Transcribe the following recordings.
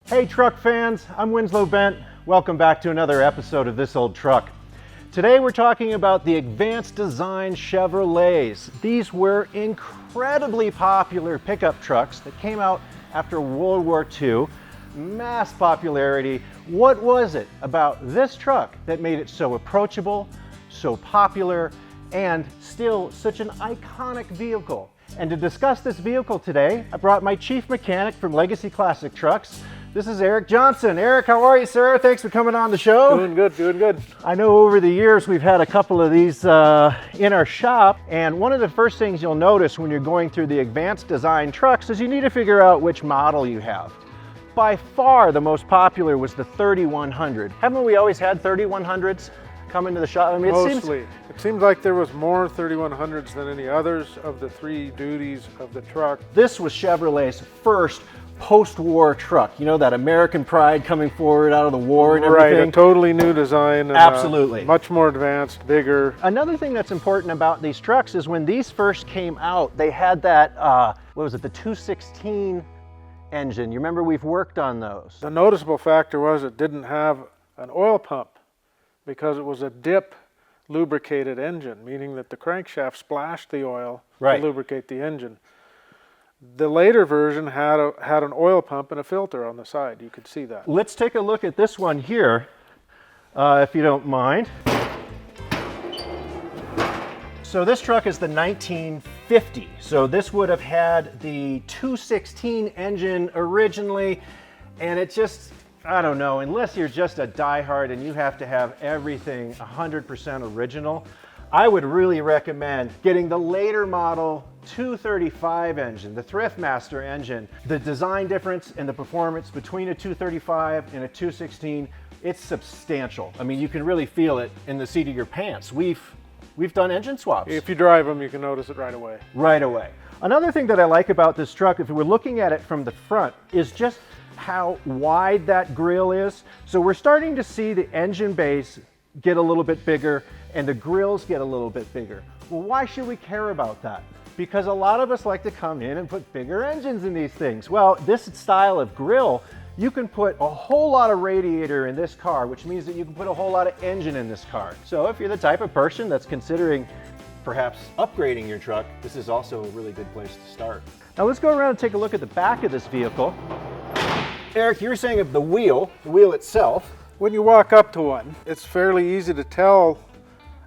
Hey truck fans, I'm Winslow Bent. Welcome back to another episode of This Old Truck. Today we're talking about the advanced design Chevrolets. These were incredibly popular pickup trucks that came out after World War II. Mass popularity. What was it about this truck that made it so approachable, so popular, and still such an iconic vehicle? And to discuss this vehicle today, I brought my chief mechanic from Legacy Classic Trucks. This is Eric Johnson. Eric, how are you, sir? Thanks for coming on the show. Doing good, doing good. I know over the years we've had a couple of these in our shop, and one of the first things you'll notice when you're going through the advanced design trucks is you need to figure out which model you have. By far the most popular was the 3100. Haven't we always had 3100s come into the shop? I mean, Mostly. It seems like there was more 3100s than any others of the three duties of the truck. This was Chevrolet's first post-war truck. You know, that American pride coming forward out of the war and everything. Right, a totally new design. And absolutely. Much more advanced, bigger. Another thing that's important about these trucks is when these first came out, they had that, what was it, the 216 engine. You remember we've worked on those. The noticeable factor was it didn't have an oil pump because it was a dip lubricated engine, meaning that the crankshaft splashed the oil to lubricate the engine. The later version had an oil pump and a filter on the side. You could see that. Let's take a look at this one here, if you don't mind. So this truck is the 1950. So this would have had the 216 engine originally, and it just, I don't know, unless you're just a diehard and you have to have everything 100% original, I would really recommend getting the later model 235 engine, the Thriftmaster engine. The design difference and the performance between a 235 and a 216, it's substantial. I mean, you can really feel it in the seat of your pants. We've done engine swaps. If you drive them, you can notice it right away. Right away. Another thing that I like about this truck, if we're looking at it from the front, is just how wide that grille is. So we're starting to see the engine base get a little bit bigger and the grills get a little bit bigger. Well, why should we care about that? Because a lot of us like to come in and put bigger engines in these things. Well, this style of grill, you can put a whole lot of radiator in this car, which means that you can put a whole lot of engine in this car. So if you're the type of person that's considering perhaps upgrading your truck, this is also a really good place to start. Now let's go around and take a look at the back of this vehicle. Eric, you were saying of the wheel itself. When you walk up to one, it's fairly easy to tell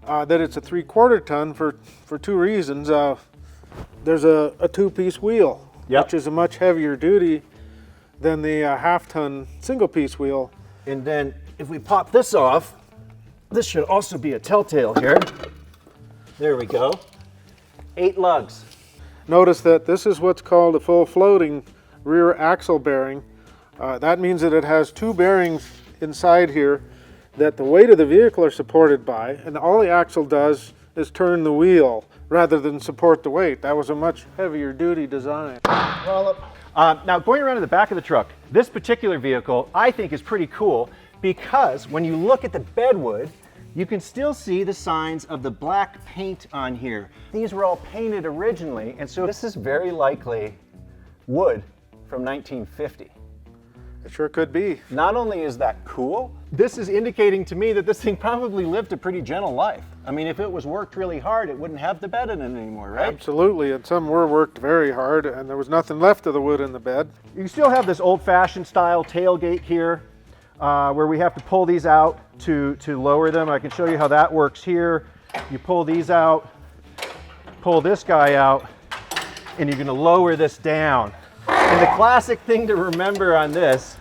that it's a 3/4 ton for two reasons. There's a two-piece wheel, which is a much heavier duty than the half-ton single-piece wheel. And then if we pop this off, this should also be a telltale here. There we go. 8 lugs. Notice that this is what's called a full floating rear axle bearing. That means that it has 2 bearings inside here that the weight of the vehicle are supported by, and all the axle does is turn the wheel rather than support the weight. That was a much heavier duty design. Now going around to the back of the truck, this particular vehicle I think is pretty cool because when you look at the bedwood, you can still see the signs of the black paint on here. These were all painted originally, and so this is very likely wood from 1950. It sure could be. Not only is that cool, this is indicating to me that this thing probably lived a pretty gentle life. I mean, if it was worked really hard, it wouldn't have the bed in it anymore, right? Absolutely, and some were worked very hard, and there was nothing left of the wood in the bed. You still have this old-fashioned style tailgate here, where we have to pull these out to lower them. I can show you how that works here. You pull these out, pull this guy out, and you're gonna lower this down. And the classic thing to remember on this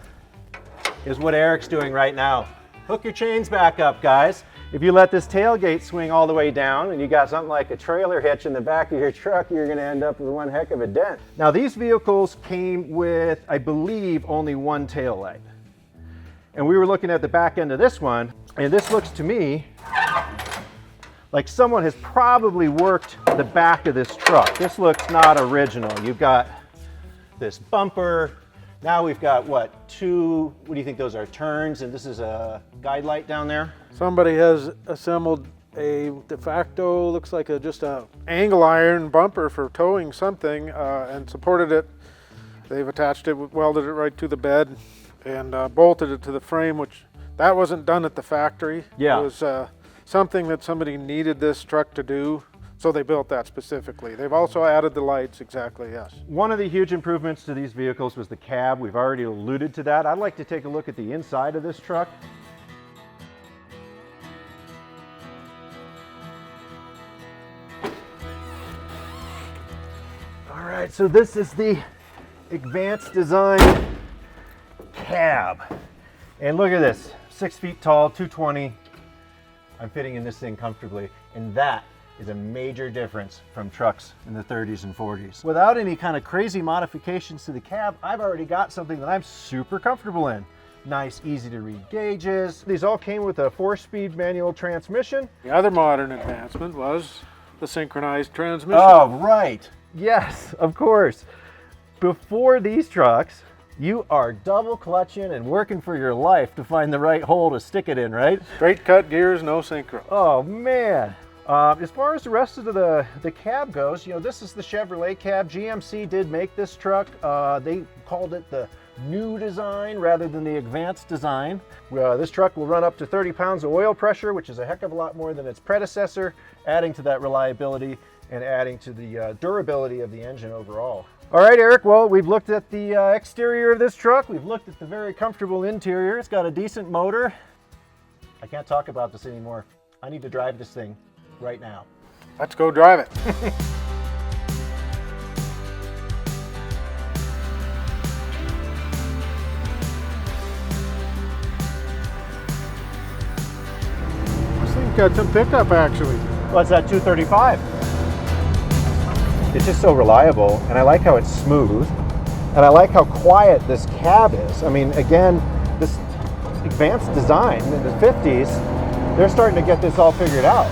is what Eric's doing right now. Hook your chains back up, guys. If you let this tailgate swing all the way down and you got something like a trailer hitch in the back of your truck, you're gonna end up with one heck of a dent. Now these vehicles came with, I believe, only one tail light. And we were looking at the back end of this one, and this looks to me like someone has probably worked the back of this truck. This looks not original. You've got this bumper. Now we've got what do you think those are, turns, and this is a guide light down there? Somebody has assembled a de facto, looks like just a angle iron bumper for towing something and supported it. They've attached it, welded it right to the bed. and bolted it to the frame, which that wasn't done at the factory. Yeah. It was something that somebody needed this truck to do, so they built that specifically. They've also added the lights, exactly, yes. One of the huge improvements to these vehicles was the cab. We've already alluded to that. I'd like to take a look at the inside of this truck. All right, so this is the advanced design cab. And look at this, 6 feet tall, 220. I'm fitting in this thing comfortably, and that is a major difference from trucks in the 30s and 40s. Without any kind of crazy modifications to the cab, I've already got something that I'm super comfortable in. Nice, easy to read gauges. These all came with a 4-speed manual transmission. The other modern advancement was the synchronized transmission. Oh, right. Yes, of course. Before these trucks, you are double clutching and working for your life to find the right hole to stick it in, right? Straight cut gears, no synchro. Oh, man. As far as the rest of the cab goes, you know, this is the Chevrolet cab. GMC did make this truck. They called it the new design rather than the advanced design. This truck will run up to 30 pounds of oil pressure, which is a heck of a lot more than its predecessor, adding to that reliability and adding to the durability of the engine overall. All right, Eric, well, we've looked at the exterior of this truck. We've looked at the very comfortable interior. It's got a decent motor. I can't talk about this anymore. I need to drive this thing right now. Let's go drive it. This thing's got some pickup, actually. What's that, 235? It's just so reliable, and I like how it's smooth, and I like how quiet this cab is. I mean, again, this advanced design in the 50s, they're starting to get this all figured out.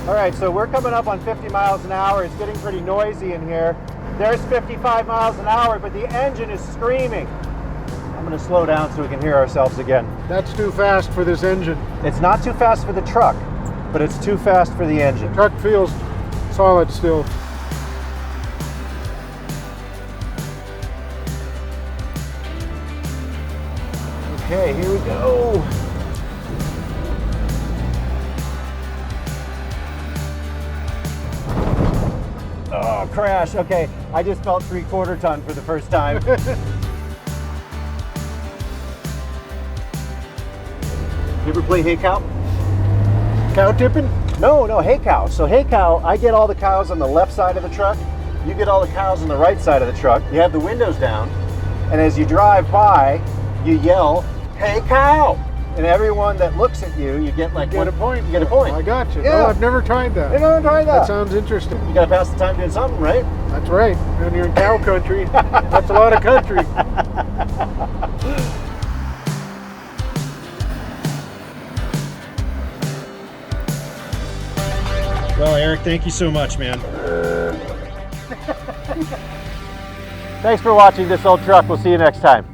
All right, so we're coming up on 50 miles an hour. It's getting pretty noisy in here. There's 55 miles an hour, but the engine is screaming. I'm gonna slow down so we can hear ourselves again. That's too fast for this engine. It's not too fast for the truck, but it's too fast for the engine. Truck feels solid still. Okay, here we go. Oh, crash. Okay, I just felt 3/4 ton for the first time. You ever play hay cow? Cow tipping? No, hay cow. So hay cow, I get all the cows on the left side of the truck. You get all the cows on the right side of the truck. You have the windows down, and as you drive by, you yell, "Hey cow!" And everyone that looks at you, you get like You get a point. You get a point. I got you. Yeah. No, I've never tried that. You never tried that. That sounds interesting. You gotta pass the time doing something, right? That's right. When you're in cow country, that's a lot of country. Well, Eric, thank you so much, man. Thanks for watching this old truck. We'll see you next time.